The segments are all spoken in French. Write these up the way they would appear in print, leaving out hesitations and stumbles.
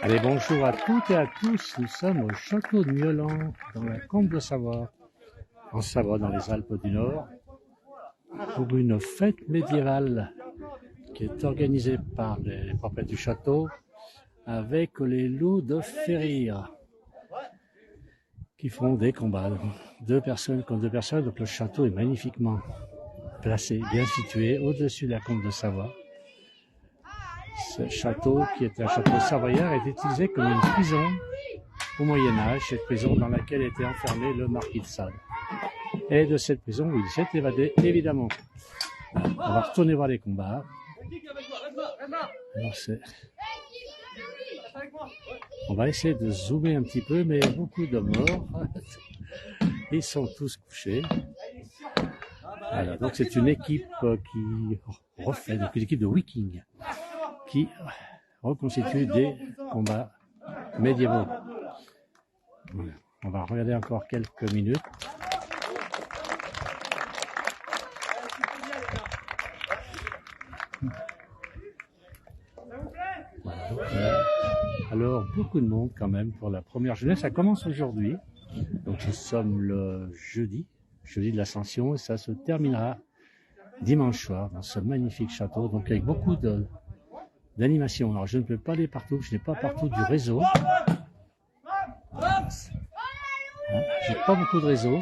Allez, bonjour à toutes et à tous. Nous sommes au château de Mieulan, dans la Combe de Savoie, en Savoie, dans les Alpes du Nord, pour une fête médiévale qui est organisée par les propriétaires du château avec les loups de Ferrir qui font des combats. Deux personnes contre deux personnes, donc le château est magnifiquement placé, bien situé au-dessus de la Combe de Savoie. Ce château, qui est un château savoyard, est utilisé comme une prison au Moyen-Âge, cette prison dans laquelle était enfermé le marquis de Sade. Et de cette prison où il s'est évadé, évidemment. On va retourner voir les combats. Alors on va essayer de zoomer un petit peu, mais il y a beaucoup de morts. Ils sont tous couchés. Voilà, donc c'est une équipe qui refait, donc une équipe de Vikings, qui reconstitue des combats médiévaux. Voilà. On va regarder encore quelques minutes. Voilà. Alors, beaucoup de monde quand même pour la première journée. Ça commence aujourd'hui. Donc nous sommes le jeudi de l'Ascension, et ça se terminera dimanche soir dans ce magnifique château, donc avec beaucoup d'animation. Alors je ne peux pas aller partout, je n'ai pas partout du réseau. J'ai pas beaucoup de réseau,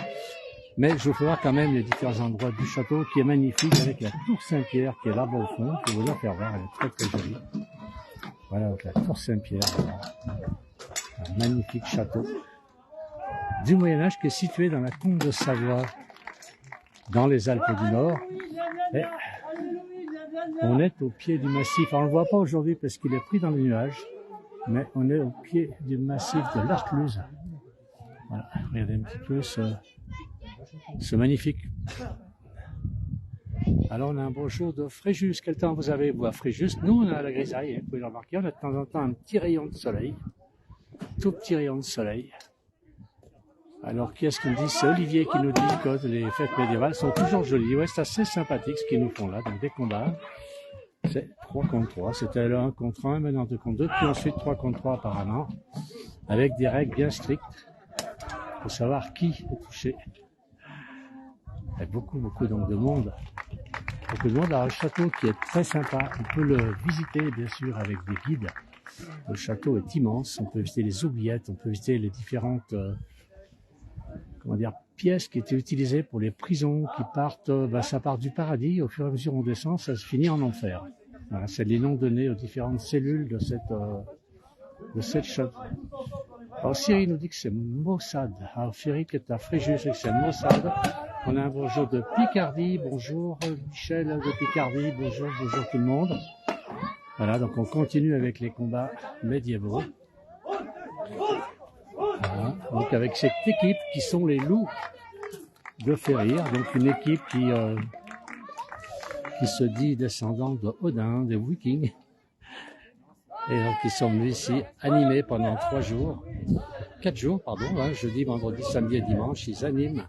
mais je vous fais voir quand même les différents endroits du château qui est magnifique, avec la tour Saint-Pierre qui est là-bas au fond. Je vais vous la faire voir, elle est très très jolie. Voilà, donc la tour Saint-Pierre, un magnifique château du Moyen-Âge qui est situé dans la Combe de Savoie, dans les Alpes du Nord. Et on est au pied du massif. Alors, on ne le voit pas aujourd'hui parce qu'il est pris dans les nuages, mais on est au pied du massif de l'Arcluse. Voilà, regardez un petit peu ce magnifique. Alors, on a un beau jour de Fréjus. Quel temps vous avez, vous, à Fréjus? Nous, on a la grisaille, vous pouvez le remarquer. On a de temps en temps un petit rayon de soleil, tout petit rayon de soleil. Alors, qui est-ce qui nous dit? C'est Olivier qui nous dit que les fêtes médiévales sont toujours jolies. Ouais, c'est assez sympathique ce qu'ils nous font là. Donc, des combats, c'est 3 contre 3. C'était là 1 contre 1, maintenant 2 contre 2, puis ensuite 3 contre 3 apparemment, avec des règles bien strictes pour savoir qui est touché. Il y a beaucoup donc de monde. Beaucoup de monde. Alors, le château qui est très sympa, on peut le visiter bien sûr avec des guides. Le château est immense. On peut visiter les oubliettes, on peut visiter les différentes pièces qui étaient utilisées pour les prisons qui partent, ça part du paradis, au fur et à mesure on descend, ça se finit en enfer. Voilà, c'est les noms donnés aux différentes cellules de cette château. Alors Cyril nous dit que c'est Maussade. Alors Cyril qui est à Fréjus, c'est que c'est Maussade. On a un bonjour de Picardie, bonjour Michel de Picardie, bonjour tout le monde. Voilà, donc on continue avec les combats médiévaux. Voilà. Donc avec cette équipe qui sont les loups de Ferrir, donc une équipe qui se dit descendant de Odin, des Vikings, et donc ils sont venus ici animés pendant 4 jours, jeudi, vendredi, samedi et dimanche, ils animent.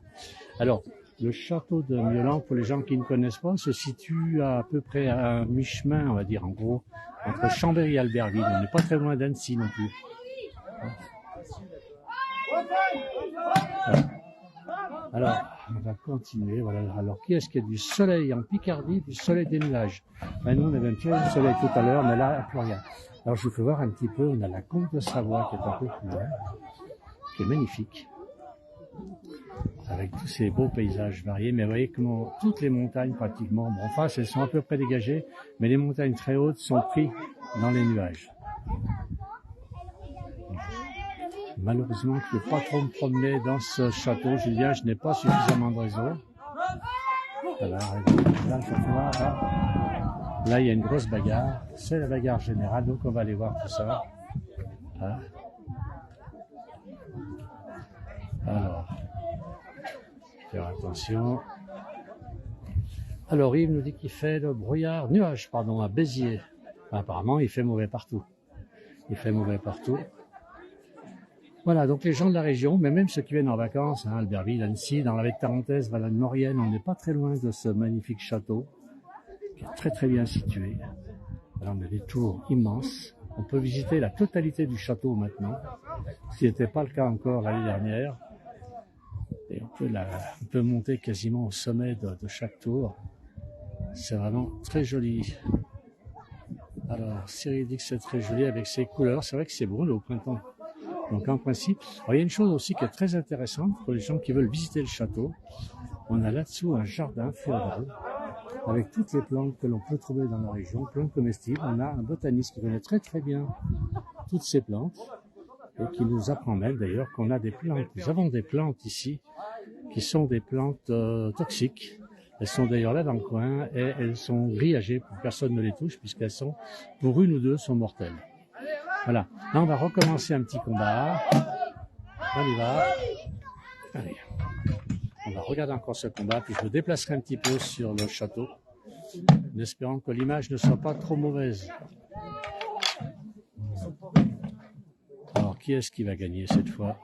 Alors le château de Mieulan, pour les gens qui ne connaissent pas, se situe à peu près à mi-chemin, on va dire en gros, entre Chambéry et Albertville. On n'est pas très loin d'Annecy non plus. Voilà. Alors, on va continuer. Voilà. Alors, qui est-ce qu'il y a du soleil en Picardie, du soleil des nuages? Ben, nous, on avait un petit peu de soleil tout à l'heure, mais là, plus rien. Alors, je vous fais voir un petit peu. On a la Combe de Savoie qui est un peu plus loin, qui est magnifique, avec tous ces beaux paysages variés. Mais vous voyez comment toutes les montagnes, pratiquement, bon, enfin, elles sont à peu près dégagées, mais les montagnes très hautes sont prises dans les nuages. Malheureusement, je ne peux pas trop me promener dans ce château, Julien, je n'ai pas suffisamment de réseau. Voilà, là, il y a une grosse bagarre, c'est la bagarre générale, donc on va aller voir tout ça. Voilà. Alors, faire attention. Alors, Yves nous dit qu'il fait le nuage, à Béziers. Apparemment, il fait mauvais partout. Voilà, donc les gens de la région, mais même ceux qui viennent en vacances, Albertville, Annecy, dans la vallée de Tarentaise, Valade-Maurienne, on n'est pas très loin de ce magnifique château, qui est très très bien situé. Alors on a des tours immenses, On peut visiter la totalité du château maintenant, ce qui n'était pas le cas encore l'année dernière. Et on peut monter quasiment au sommet de chaque tour. C'est vraiment très joli. Alors, Cyril dit que c'est très joli avec ses couleurs. C'est vrai que c'est beau au printemps. Donc en principe, alors, il y a une chose aussi qui est très intéressante pour les gens qui veulent visiter le château. On a là-dessous un jardin féodal avec toutes les plantes que l'on peut trouver dans la région, plantes comestibles. On a un botaniste qui connaît très très bien toutes ces plantes et qui nous apprend même d'ailleurs qu'on a des plantes. Nous avons des plantes ici qui sont des plantes toxiques. Elles sont d'ailleurs là dans le coin et elles sont grillagées pour que personne ne les touche puisqu'elles sont, pour une ou deux, sont mortelles. Voilà. Là, on va recommencer un petit combat. On y va. Allez. On va regarder encore ce combat, puis je me déplacerai un petit peu sur le château, en espérant que l'image ne soit pas trop mauvaise. Alors, qui est-ce qui va gagner cette fois?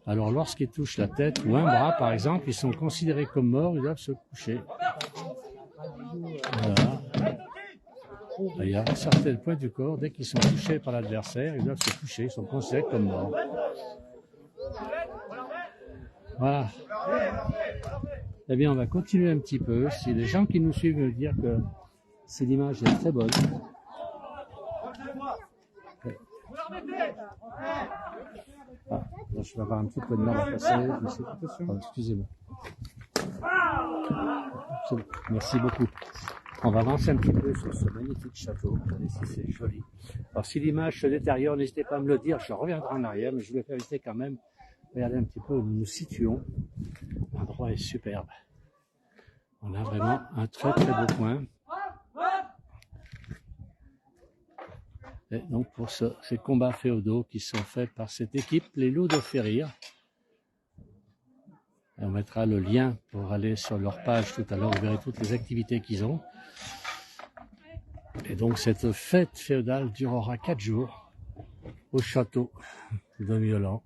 Alors, lorsqu'ils touchent la tête ou un bras, par exemple, ils sont considérés comme morts, ils doivent se coucher. Voilà. Il y a un certain point du corps, dès qu'ils sont touchés par l'adversaire, ils doivent se coucher, ils sont considérés comme morts. Voilà. Eh bien, on va continuer un petit peu. Si les gens qui nous suivent me dire que cette image est très bonne. Ah, je vais avoir un petit peu de mal à passer. Oh, excusez-moi. Merci beaucoup. On va avancer un petit peu sur ce magnifique château. Regardez si c'est joli. Alors, si l'image se détériore, n'hésitez pas à me le dire. Je reviendrai en arrière, mais je vais éviter quand même. Regardez un petit peu où nous nous situons. L'endroit est superbe. On a vraiment un très très beau coin. Et donc pour ces combats féodaux qui sont faits par cette équipe, les Loups de Férir. Et on mettra le lien pour aller sur leur page tout à l'heure, vous verrez toutes les activités qu'ils ont. Et donc cette fête féodale durera 4 jours au château de Miolans.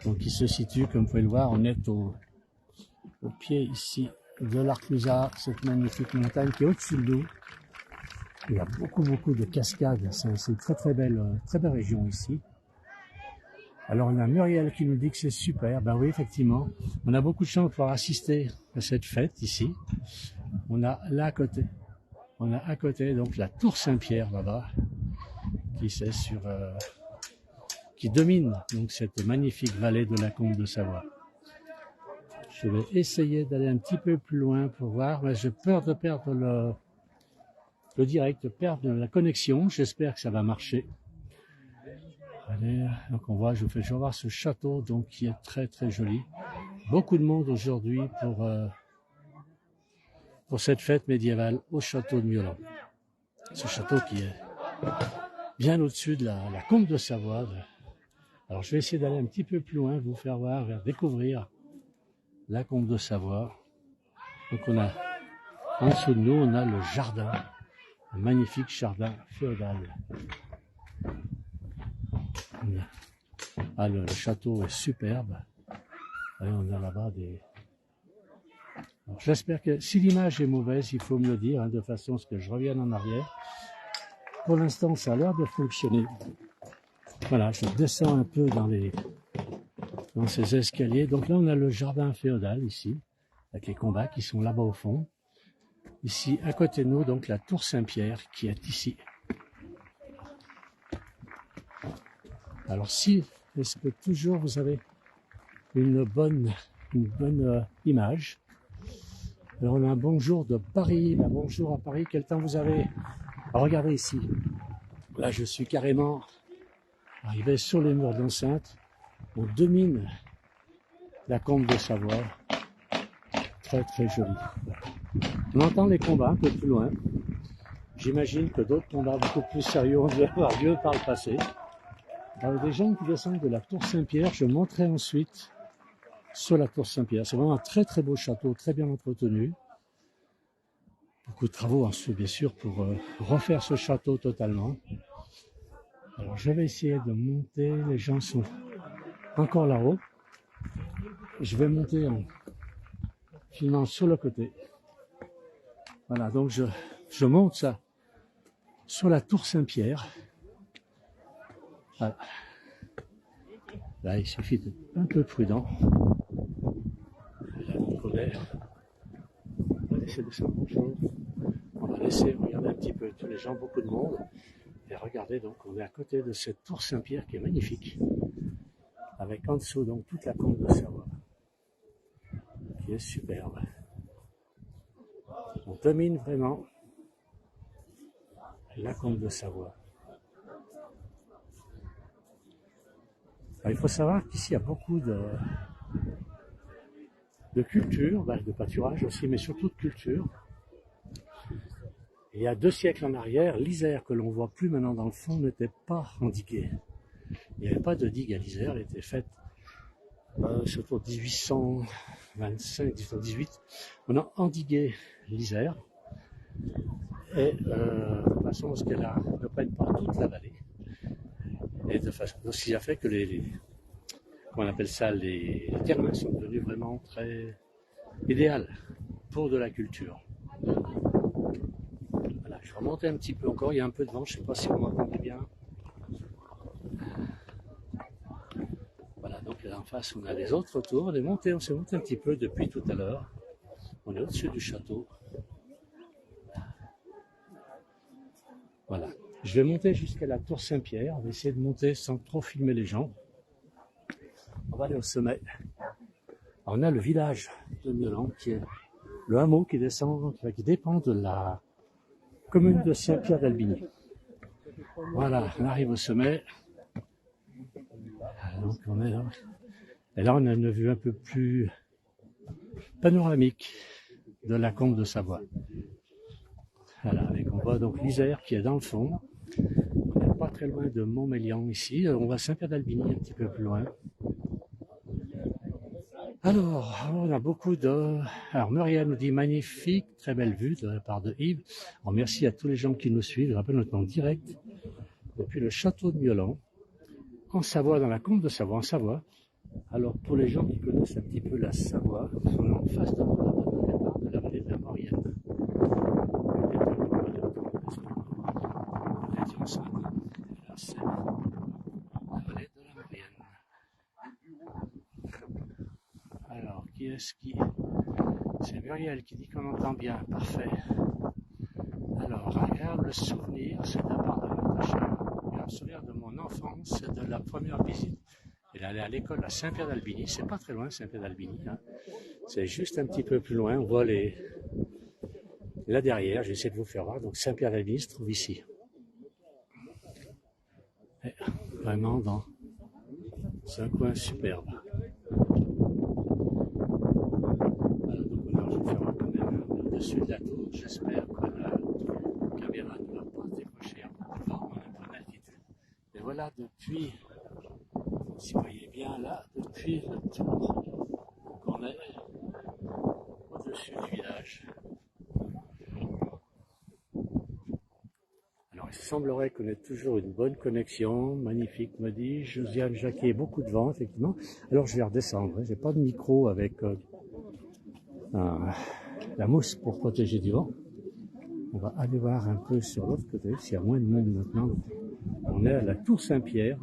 Donc il se situe, comme vous pouvez le voir, on est au pied ici de l'Arclusa, cette magnifique montagne qui est au-dessus de nous. Il y a beaucoup de cascades, c'est une très belle région ici. Alors on a Muriel qui nous dit que c'est super, ben oui effectivement, on a beaucoup de chance de pouvoir assister à cette fête ici. On a là à côté, donc la tour Saint-Pierre là-bas, qui domine donc cette magnifique vallée de la Combe de Savoie. Je vais essayer d'aller un petit peu plus loin pour voir, mais j'ai peur de perdre le direct, de perdre la connexion. J'espère que ça va marcher. Allez, donc on voit, je vais voir ce château donc qui est très très joli. Beaucoup de monde aujourd'hui pour cette fête médiévale au château de Miolans. Ce château qui est bien au-dessus de la Combe de Savoie. Alors je vais essayer d'aller un petit peu plus loin, vous faire voir, découvrir la Combe de Savoie. Donc on a, en dessous de nous, on a le jardin, un magnifique jardin féodal. Ah, le château est superbe. Et on a là-bas des... Alors, j'espère que si l'image est mauvaise, il faut me le dire, de façon à ce que je revienne en arrière. Pour l'instant, ça a l'air de fonctionner. Voilà, je descends un peu dans ces escaliers. Donc là, on a le jardin féodal ici, avec les combats qui sont là-bas au fond. Ici, à côté de nous, donc la tour Saint-Pierre qui est ici. Alors est-ce que toujours vous avez une bonne image? Alors on a un bonjour de Paris, bonjour à Paris, quel temps vous avez? Alors, regardez ici, là je suis carrément arrivé sur les murs d'enceinte, on domine la Combe de Savoie, très très joli. On entend les combats un peu plus loin, j'imagine que d'autres combats beaucoup plus sérieux ont dû avoir lieu par le passé. Alors, des gens qui descendent de la tour Saint-Pierre, je monterai ensuite sur la tour Saint-Pierre. C'est vraiment un très très beau château, très bien entretenu. Beaucoup de travaux ensuite, bien sûr, pour refaire ce château totalement. Alors je vais essayer de monter, les gens sont encore là-haut. Je vais monter en filmant sur le côté. Voilà, donc je monte ça sur la tour Saint-Pierre. Voilà. Là, il suffit d'être un peu prudent. Là, donc on va laisser descendre. Bonjour. On va laisser regarder un petit peu tous les gens, beaucoup de monde. Et regardez, donc, on est à côté de cette tour Saint-Pierre qui est magnifique. Avec en dessous, donc, toute la combe de Savoie. Qui est superbe. On domine vraiment la combe de Savoie. Alors, il faut savoir qu'ici, il y a beaucoup de culture, de pâturage aussi, mais surtout de culture. Et il y a 2 siècles en arrière, l'Isère que l'on voit plus maintenant dans le fond n'était pas endiguée. Il n'y avait pas de digue à l'Isère, elle était faite surtout en 1825, 1818. On a endigué l'Isère et de façon à ce qu'elle ne prenne pas toute la vallée. Et de façon, ce qui a fait que on appelle ça, les terrains sont devenus vraiment très idéal pour de la culture. Voilà, je vais remonter un petit peu encore, il y a un peu de vent, je ne sais pas si vous m'entendez bien. Voilà, donc là en face on a les autres tours, on s'est monté un petit peu depuis tout à l'heure. On est au-dessus du château. Voilà, je vais monter jusqu'à la tour Saint-Pierre, on va essayer de monter sans trop filmer les gens. On va aller au sommet. Alors, on a le village de Miolans qui est le hameau qui dépend de la commune de Saint-Pierre-d'Albigny. Voilà, on arrive au sommet. Donc on est là. Et là on a une vue un peu plus panoramique de la combe de Savoie. Voilà, et on voit donc l'Isère qui est dans le fond. On n'est pas très loin de Montmélian ici. On va Saint-Pierre-d'Albigny un petit peu plus loin. Alors, on a beaucoup de... Alors, Muriel nous dit magnifique, très belle vue de la part de Yves. Alors, merci à tous les gens qui nous suivent. Je rappelle notre nom direct depuis le château de Miolans, en Savoie, dans la combe de Savoie, en Savoie. Alors, pour les gens qui connaissent un petit peu la Savoie, on est en face de notre départ de la vallée de la Maurienne. C'est la vallée de la Maurienne. Alors, qui est-ce qui... C'est Muriel qui dit qu'on entend bien, parfait. Alors, agréable souvenir, c'est de la part de Natacha, agréable souvenir de mon enfance, de la première visite. Elle allait à l'école à Saint-Pierre-d'Albigny, c'est pas très loin Saint-Pierre-d'Albigny, hein. C'est juste un petit peu plus loin, on voit là derrière, j'essaie de vous faire voir, donc Saint-Pierre-d'Albigny se trouve ici. Et vraiment dans un coin superbe. Je vais faire quand même au-dessus de la tour. J'espère que la caméra ne va pas décrocher un peu de vent, on est en altitude. Et voilà, depuis, si vous voyez bien là, depuis le tour qu'on est au-dessus du village. Alors, il semblerait qu'on ait toujours une bonne connexion. Magnifique, me dit Josiane Jacquet. Beaucoup de vent, effectivement. Alors, je vais redescendre. J'ai pas de micro avec... la mousse pour protéger du vent. On va aller voir un peu sur l'autre côté, s'il y a moins de monde maintenant. On est à la tour Saint-Pierre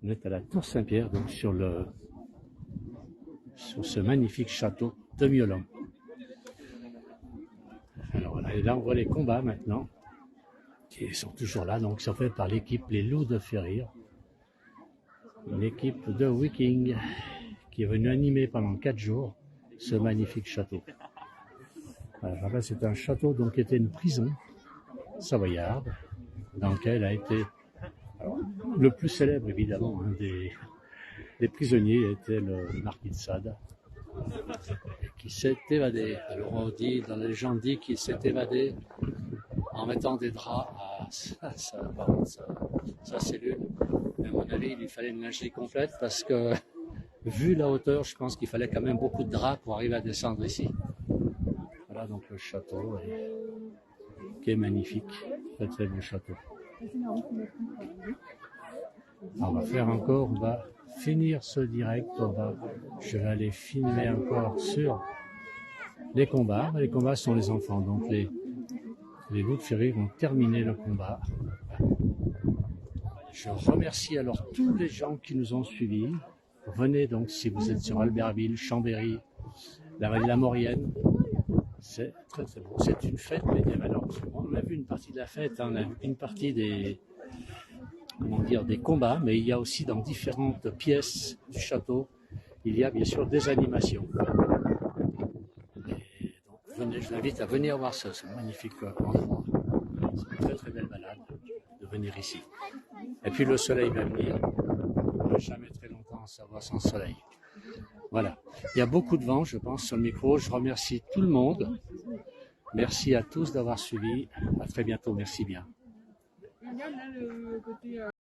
On est à la tour Saint-Pierre, donc sur ce magnifique château de Miolans. Alors voilà, et là on voit les combats maintenant, qui sont toujours là, donc ils sont faits par l'équipe Les Loups de Ferrir. Une équipe de Vikings qui est venue animer pendant 4 jours ce magnifique château. Alors là, c'est un château donc, qui était une prison savoyarde, dans lequel a été le plus célèbre évidemment des prisonniers était le marquis de Sade, qui s'est évadé. Alors on dit, dans la légende dit qu'il s'est évadé en mettant des draps à sa cellule. Mais à mon avis, il lui fallait une lingerie complète parce que vu la hauteur, je pense qu'il fallait quand même beaucoup de draps pour arriver à descendre ici. Voilà donc le château qui est magnifique, très très beau château. Alors, on va finir ce direct, je vais aller filmer encore sur les combats. Les combats sont les enfants, donc Les loups de Ferry ont terminé le combat. Je remercie alors tous les gens qui nous ont suivis. Venez donc si vous êtes sur Albertville, Chambéry, la vallée de la Maurienne. C'est très très beau. C'est une fête médiévale. Alors, on a vu une partie de la fête, hein, on a vu une partie des combats, mais il y a aussi dans différentes pièces du château, il y a bien sûr des animations. Et donc, venez, je vous invite à venir voir ce magnifique endroit. C'est une très très belle balade de venir ici. Et puis le soleil va venir. On ne va jamais très longtemps en Savoie sans soleil. Voilà. Il y a beaucoup de vent, je pense, sur le micro. Je remercie tout le monde. Merci à tous d'avoir suivi. À très bientôt. Merci bien.